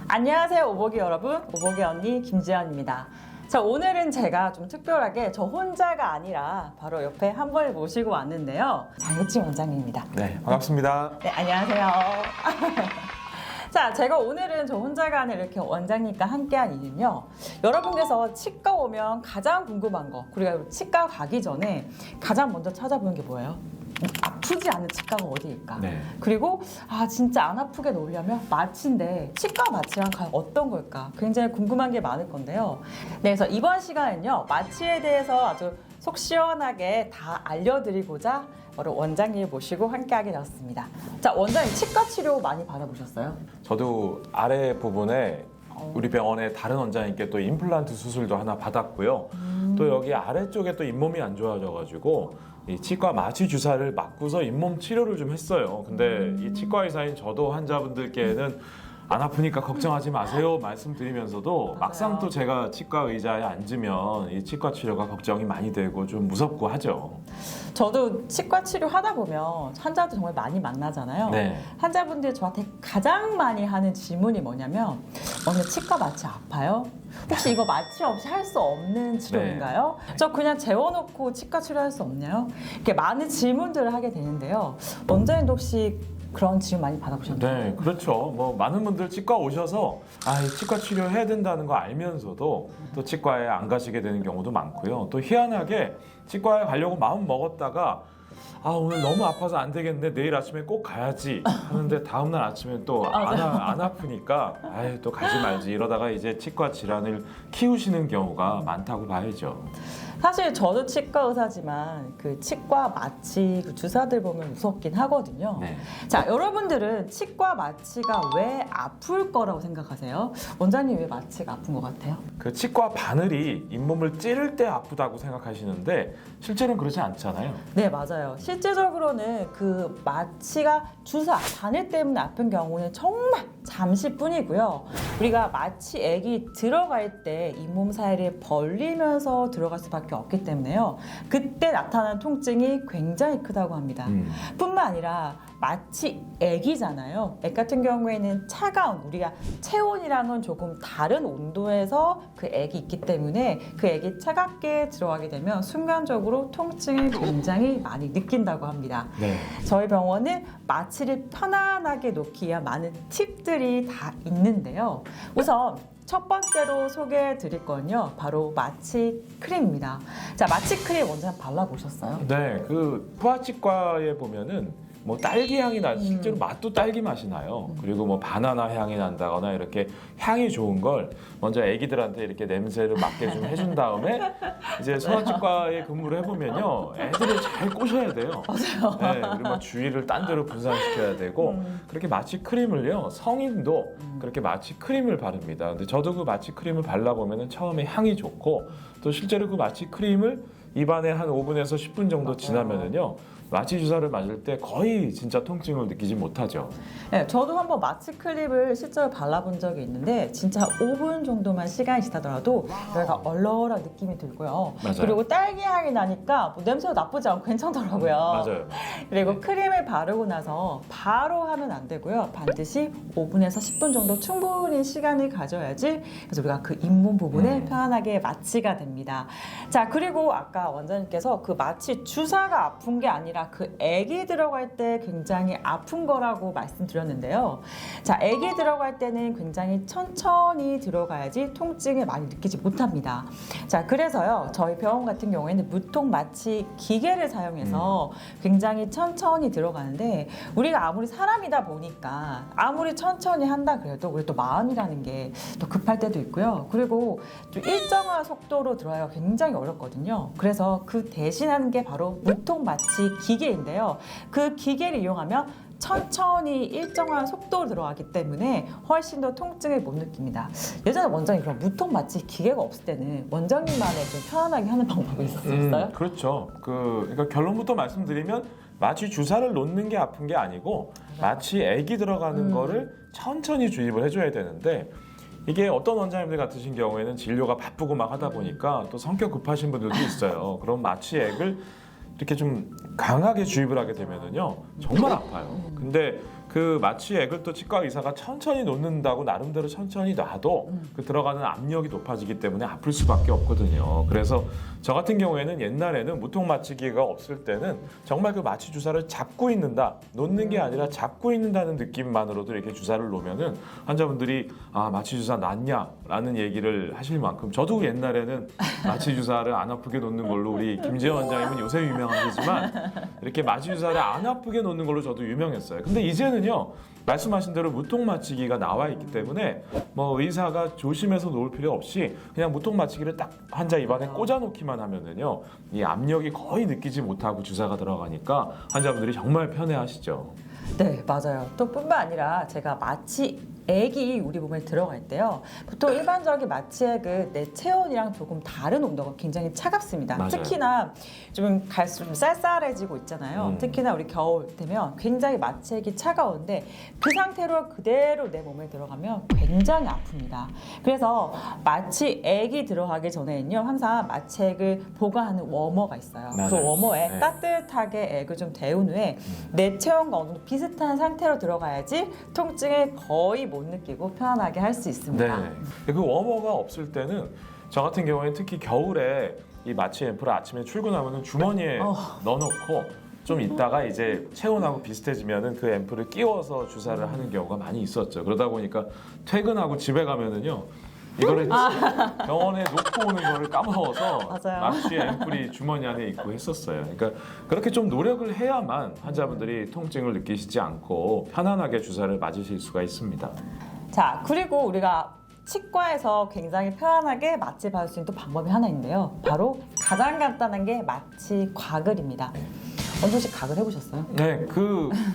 안녕하세요 오보기 여러분, 오보기 언니 김지연입니다. 자, 오늘은 제가 좀 특별하게 저 혼자가 아니라 바로 옆에 한 분을 모시고 왔는데요. 장유치 원장님입니다. 네, 반갑습니다. 네, 안녕하세요. 자, 제가 오늘은 저 혼자가 아니라 이렇게 원장님과 함께한 이유는요. 여러분께서 치과 오면 가장 궁금한 거, 그리고 치과 가기 전에 가장 먼저 찾아보는 게 뭐예요? 아프지 않은 치과가 어디일까? 네. 그리고 진짜 안 아프게 놓으려면 마취인데 치과 마취랑 과연 어떤 걸까? 굉장히 궁금한 게 많을 건데요. 네, 그래서 이번 시간은요. 마취에 대해서 아주 속 시원하게 다 알려드리고자 바로 원장님을 모시고 함께하게 되었습니다. 자, 원장님 치과 치료 많이 받아보셨어요? 저도 아래 부분에 우리 병원의 다른 원장님께 또 임플란트 수술도 하나 받았고요. 또 여기 아래쪽에 또 잇몸이 안 좋아져가지고 이 치과 마취 주사를 맞고서 잇몸 치료를 좀 했어요. 근데 이 치과 의사인 저도 환자분들께는 안 아프니까 걱정하지 마세요 말씀드리면서도 막상 또 제가 치과 의자에 앉으면 이 치과 치료가 걱정이 많이 되고 좀 무섭고 하죠. 저도 치과 치료 하다 보면 환자들 정말 많이 만나잖아요. 네. 환자분들이 저한테 가장 많이 하는 질문이 뭐냐면 오늘 치과 마취 아파요? 혹시 이거 마취 없이 할 수 없는 치료인가요? 저 그냥 재워놓고 치과 치료할 수 없나요? 이렇게 많은 질문들을 하게 되는데요. 원장님도 혹시 그런 질문 많이 받아보셨나요? 네, 그렇죠. 뭐 많은 분들 치과 오셔서 이 치과 치료해야 된다는 거 알면서도 또 치과에 안 가시게 되는 경우도 많고요. 또 희한하게 치과에 가려고 마음 먹었다가 오늘 너무 아파서 안 되겠네, 내일 아침에 꼭 가야지 하는데 다음날 아침에 또 안 아프니까 또 가지 말지 이러다가 이제 치과 질환을 키우시는 경우가 많다고 봐야죠. 사실 저도 치과 의사지만 그 치과 마취 그 주사들 보면 무섭긴 하거든요. 네. 자, 여러분들은 치과 마취가 왜 아플 거라고 생각하세요? 원장님 왜 마취가 아픈 것 같아요? 그 치과 바늘이 잇몸을 찌를 때 아프다고 생각하시는데 실제로는 그렇지 않잖아요. 네, 맞아요. 실제적으로는 그 마취가 주사, 바늘 때문에 아픈 경우는 정말 잠시뿐이고요. 우리가 마취액이 들어갈 때 잇몸 사이를 벌리면서 들어갈 수밖에 없기 때문에요. 그때 나타나는 통증이 굉장히 크다고 합니다. 뿐만 아니라 마취액이잖아요. 액 같은 경우에는 차가운, 우리가 체온이랑은 조금 다른 온도에서 그 액이 있기 때문에 그 액이 차갑게 들어가게 되면 순간적으로 통증을 굉장히 많이 느낀다고 합니다. 네. 저희 병원은 마취를 편안하게 놓기 위한 많은 팁들이 다 있는데요. 우선 첫 번째로 소개해 드릴 건요. 바로 마취 크림입니다. 자, 마취 크림 먼저 한번 발라보셨어요? 네, 그 소아치과에 보면은 뭐 딸기 향이 나, 실제로 맛도 딸기 맛이 나요. 그리고 뭐 바나나 향이 난다거나 이렇게 향이 좋은 걸 먼저 애기들한테 이렇게 냄새를 맡게 좀 해준 다음에 이제 소아치과에 근무를 해보면요, 애들을 잘 꼬셔야 돼요. 맞아요. 네, 그리고 막 주위를 딴 데로 분산시켜야 되고 그렇게 마취 크림을요, 성인도 그렇게 마취 크림을 바릅니다. 근데 저도 그 마취 크림을 발라보면은 처음에 향이 좋고 또 실제로 그 마취 크림을 입안에 한 5분에서 10분 정도 지나면은요, 마취 주사를 맞을 때 거의 진짜 통증을 느끼지 못하죠. 네, 저도 한번 마취 크림을 실제로 발라본 적이 있는데 진짜 5분 정도만 시간이 지나더라도 내가 얼얼한 느낌이 들고요. 맞아요. 그리고 딸기 향이 나니까 뭐 냄새도 나쁘지 않고 괜찮더라고요. 맞아요. 그리고 크림을 바르고 나서 바로 하면 안 되고요. 반드시 5분에서 10분 정도 충분히 시간을 가져야지 그래서 우리가 그 잇몸 부분에 편안하게 마취가 됩니다. 자, 그리고 아까 원장님께서 그 마취 주사가 아픈 게 아니라 그 액이 들어갈 때 굉장히 아픈 거라고 말씀드렸는데요. 자, 액이 들어갈 때는 굉장히 천천히 들어가야지 통증을 많이 느끼지 못합니다. 자, 그래서요, 저희 병원 같은 경우에는 무통 마취 기계를 사용해서 굉장히 천천히 들어가는데 우리가 아무리 사람이다 보니까 아무리 천천히 한다 그래도 우리 또 마음이라는 게 또 급할 때도 있고요. 그리고 좀 일정한 속도로 들어가기가 굉장히 어렵거든요. 그래서 그 대신하는 게 바로 무통 마취 기계인데요. 그 기계를 이용하면 천천히 일정한 속도로 들어가기 때문에 훨씬 더 통증을 못 느낍니다. 예전에 원장님 그럼 무통 마취 기계가 없을 때는 원장님만의 좀 편안하게 하는 방법이 있었어요? 그렇죠. 그러니까 결론부터 말씀드리면 마취 주사를 놓는 게 아픈 게 아니고 마취 액이 들어가는 거를 천천히 주입을 해줘야 되는데 이게 어떤 원장님들 같으신 경우에는 진료가 바쁘고 막 하다 보니까 또 성격 급하신 분들도 있어요. 그럼 마취액을 이렇게 좀 강하게 주입을 하게 되면은요 정말 아파요. 근데 그 마취액을 또 치과 의사가 천천히 놓는다고 나름대로 천천히 놔도 그 들어가는 압력이 높아지기 때문에 아플 수밖에 없거든요. 그래서 저 같은 경우에는 옛날에는 무통 마취기가 없을 때는 정말 그 마취 주사를 잡고 있는다, 놓는 게 아니라 잡고 있는다는 느낌만으로도 이렇게 주사를 놓으면은 환자분들이 아 마취 주사 놨냐라는 얘기를 하실 만큼 저도 옛날에는 마취 주사를 안 아프게 놓는 걸로 우리 김재원 원장님은 요새 유명하시지만 이렇게 마취 주사를 안 아프게 놓는 걸로 저도 유명했어요. 근데 이제는요. 말씀하신 대로 무통 마취기가 나와 있기 때문에 뭐 의사가 조심해서 놓을 필요 없이 그냥 무통 마취기를 딱 환자 입안에 꽂아 놓기만 하면은요. 이 압력이 거의 느끼지 못하고 주사가 들어가니까 환자분들이 정말 편해하시죠. 네, 맞아요. 또 뿐만 아니라 제가 마취액이 우리 몸에 들어갈 때요. 보통 일반적인 마취액은 내 체온이랑 조금 다른 온도가 굉장히 차갑습니다. 맞아요. 특히나 좀 갈수록 좀 쌀쌀해지고 있잖아요. 특히나 우리 겨울 되면 굉장히 마취액이 차가운데 그 상태로 그대로 내 몸에 들어가면 굉장히 아픕니다. 그래서 마취액이 들어가기 전에는요. 항상 마취액을 보관하는 워머가 있어요. 맞아요. 그 워머에 네. 따뜻하게 액을 좀 데운 후에 내 체온과 어느 정도 비슷한 상태로 들어가야지 통증을 거의 못 느끼고 편안하게 할 수 있습니다. 네. 그 워머가 없을 때는 저 같은 경우에는 특히 겨울에 이 마취 앰플을 아침에 출근하면 주머니에 넣어놓고 좀 있다가 이제 체온하고 비슷해지면은 그 앰플을 끼워서 주사를 하는 경우가 많이 있었죠. 그러다 보니까 퇴근하고 집에 가면은요. 이거를 병원에 놓고 오는 거를 까먹어서 맞아요. 마취 앰플이 주머니 안에 있고 했었어요. 그러니까 그렇게 좀 노력을 해야만 환자분들이 통증을 느끼시지 않고 편안하게 주사를 맞으실 수가 있습니다. 자, 그리고 우리가 치과에서 굉장히 편안하게 마취 받을 수 있는 또 방법이 하나 있는데요. 바로 가장 간단한 게 마취 과글입니다. 원종 씨 가글 해보셨어요? 네,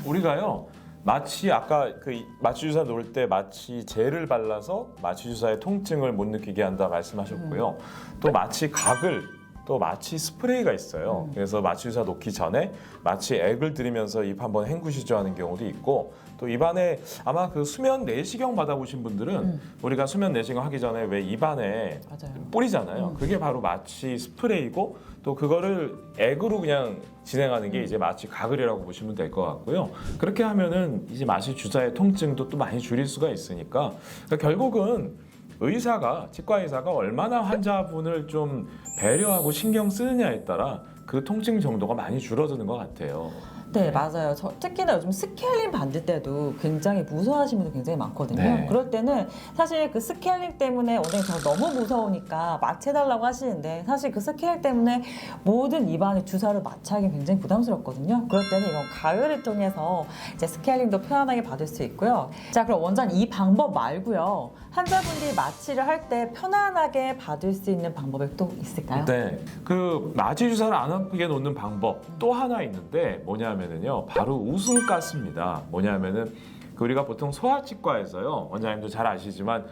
우리가요. 마취 아까 그 마취 주사 놓을 때 마취 젤을 발라서 마취 주사의 통증을 못 느끼게 한다 말씀하셨고요. 또 마취 각을 또 마취 스프레이가 있어요. 그래서 마취 주사 놓기 전에 마취 액을 들이면서 입 한번 헹구시죠 하는 경우도 있고 또 입안에 아마 그 수면 내시경 받아보신 분들은 우리가 수면 내시경 하기 전에 왜 입안에 맞아요. 뿌리잖아요. 그게 바로 마취 스프레이고 또 그거를 액으로 그냥 진행하는 게 이제 마취 가글이라고 보시면 될 것 같고요. 그렇게 하면은 이제 마취 주사의 통증도 또 많이 줄일 수가 있으니까 그러니까 결국은 치과 의사가 얼마나 환자분을 좀 배려하고 신경 쓰느냐에 따라 그 통증 정도가 많이 줄어드는 것 같아요. 네, 맞아요. 특히나 요즘 스케일링 받을 때도 굉장히 무서워하시는 분들 굉장히 많거든요. 네. 그럴 때는 사실 그 스케일링 때문에 원장님 저 너무 무서우니까 마취해달라고 하시는데 사실 그 스케일 때문에 모든 입안에 주사를 마취하기 굉장히 부담스럽거든요. 그럴 때는 이런 가글을 통해서 이제 스케일링도 편안하게 받을 수 있고요. 자, 그럼 원장님 이 방법 말고요. 환자분들이 마취를 할 때 편안하게 받을 수 있는 방법이 또 있을까요? 네, 그 마취 주사를 안 아프게 놓는 방법 또 하나 있는데 뭐냐면은요, 바로 웃음가스입니다. 뭐냐면은 우리가 보통 소아치과에서요, 원장님도 잘 아시지만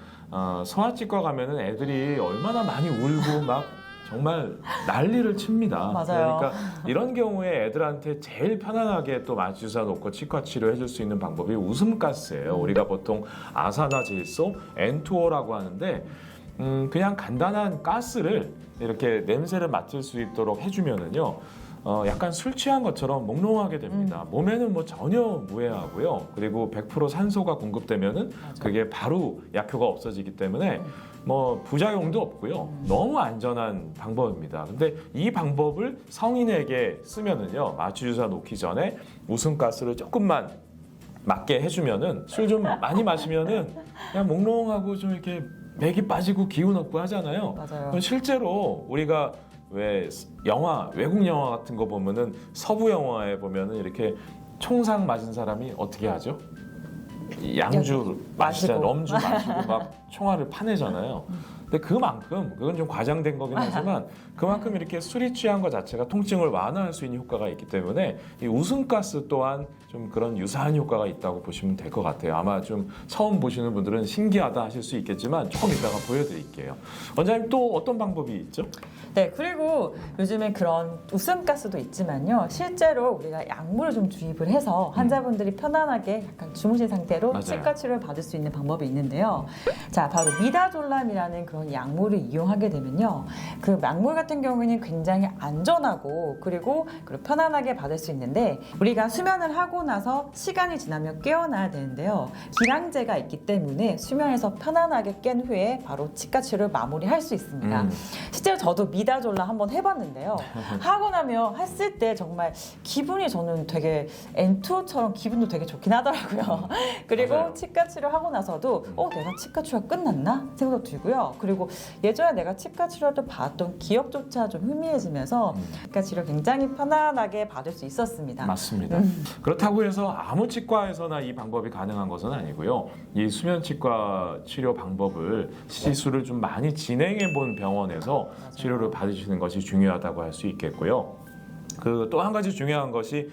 소아치과 가면은 애들이 얼마나 많이 울고 막 정말 난리를 칩니다. 맞아요. 그러니까 이런 경우에 애들한테 제일 편안하게 또 마취 주사 놓고 치과 치료해줄 수 있는 방법이 웃음가스예요. 우리가 보통 아사나질소, 엔투어라고 하는데 그냥 간단한 가스를 이렇게 냄새를 맡을 수 있도록 해주면은요. 약간 술 취한 것처럼 몽롱하게 됩니다. 몸에는 뭐 전혀 무해하고요. 그리고 100% 산소가 공급되면은 그게 바로 약효가 없어지기 때문에 뭐 부작용도 없고요. 너무 안전한 방법입니다. 근데 이 방법을 성인에게 쓰면은요. 마취 주사 놓기 전에 웃음가스를 조금만 맞게 해주면은 술 좀 많이 마시면은 그냥 몽롱하고 좀 이렇게 맥이 빠지고 기운 없고 하잖아요. 맞아요. 실제로 우리가 왜 외국 영화 같은 거 보면은 서부 영화에 보면은 이렇게 총상 맞은 사람이 어떻게 하죠? 양주 마시잖아요. 럼주 마시고 막 총알을 파내잖아요. 근데 그건 좀 과장된 거긴 하지만 그만큼 이렇게 술이 취한 것 자체가 통증을 완화할 수 있는 효과가 있기 때문에 이 웃음가스 또한 좀 그런 유사한 효과가 있다고 보시면 될 것 같아요. 아마 좀 처음 보시는 분들은 신기하다 하실 수 있겠지만 조금 이따가 보여드릴게요. 원장님 또 어떤 방법이 있죠? 네, 그리고 요즘에 그런 웃음가스도 있지만요. 실제로 우리가 약물을 좀 주입을 해서 환자분들이 편안하게 약간 주무신 상태로 맞아요. 치과 치료를 받을 수 있는 방법이 있는데요. 자, 바로 미다졸람이라는 그런 그런 약물을 이용하게 되면요. 그 약물 같은 경우에는 굉장히 안전하고 그리고 편안하게 받을 수 있는데 우리가 수면을 하고 나서 시간이 지나면 깨어나야 되는데요. 기량제가 있기 때문에 수면에서 편안하게 깬 후에 바로 치과 치료를 마무리할 수 있습니다. 실제로 저도 미다졸라 한번 해봤는데요. 하고 나면 했을 때 정말 기분이 저는 되게 N2처럼 기분도 되게 좋긴 하더라고요. 그리고 맞아요. 치과 치료하고 나서도 내가 치과 치료가 끝났나 생각도 들고요. 그리고 예전에 내가 치과 치료를 받았던 기억조차 좀 희미해지면서 치과 치료 굉장히 편안하게 받을 수 있었습니다. 맞습니다. 그렇다고 해서 아무 치과에서나 이 방법이 가능한 것은 아니고요. 이 수면치과 치료 방법을 시술을 좀 많이 진행해 본 병원에서 맞아요. 치료를 받으시는 것이 중요하다고 할 수 있겠고요. 그 또 한 가지 중요한 것이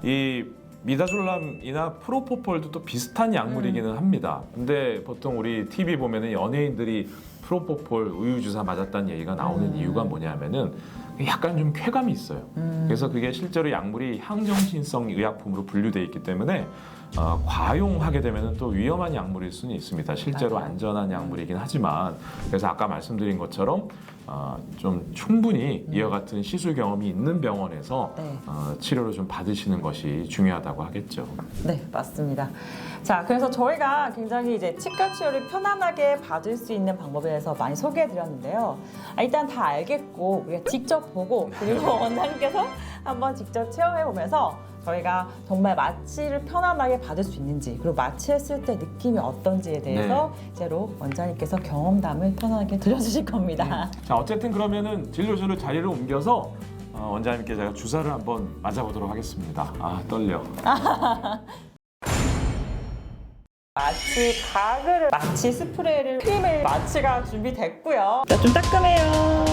이 미다졸람이나 프로포폴도 또 비슷한 약물이기는 합니다. 근데 보통 우리 TV 보면은 연예인들이 프로포폴 우유 주사 맞았다는 얘기가 나오는 이유가 뭐냐면은 약간 좀 쾌감이 있어요. 그래서 그게 실제로 약물이 항정신성 의약품으로 분류되어 있기 때문에 과용하게 되면 또 위험한 약물일 수는 있습니다. 실제로 맞아요. 안전한 약물이긴 하지만 그래서 아까 말씀드린 것처럼 좀 충분히 이와 같은 시술 경험이 있는 병원에서 네. 치료를 좀 받으시는 것이 중요하다고 하겠죠. 네, 맞습니다. 자, 그래서 저희가 굉장히 이제 치과 치료를 편안하게 받을 수 있는 방법에 대해서 많이 소개해 드렸는데요. 일단 다 알겠고, 우리가 직접 보고, 그리고 원장님께서 한번 직접 체험해 보면서 저희가 정말 마취를 편안하게 받을 수 있는지, 그리고 마취했을 때 느낌이 어떤지에 대해서 실제로 원장님께서 경험담을 편안하게 들려주실 겁니다. 자, 어쨌든 그러면은 진료실을 자리를 옮겨서 원장님께 제가 주사를 한번 맞아보도록 하겠습니다. 아, 떨려. 마취 가글을, 마취 스프레이를, 크림을 마취가 준비됐고요. 자, 좀 따끔해요.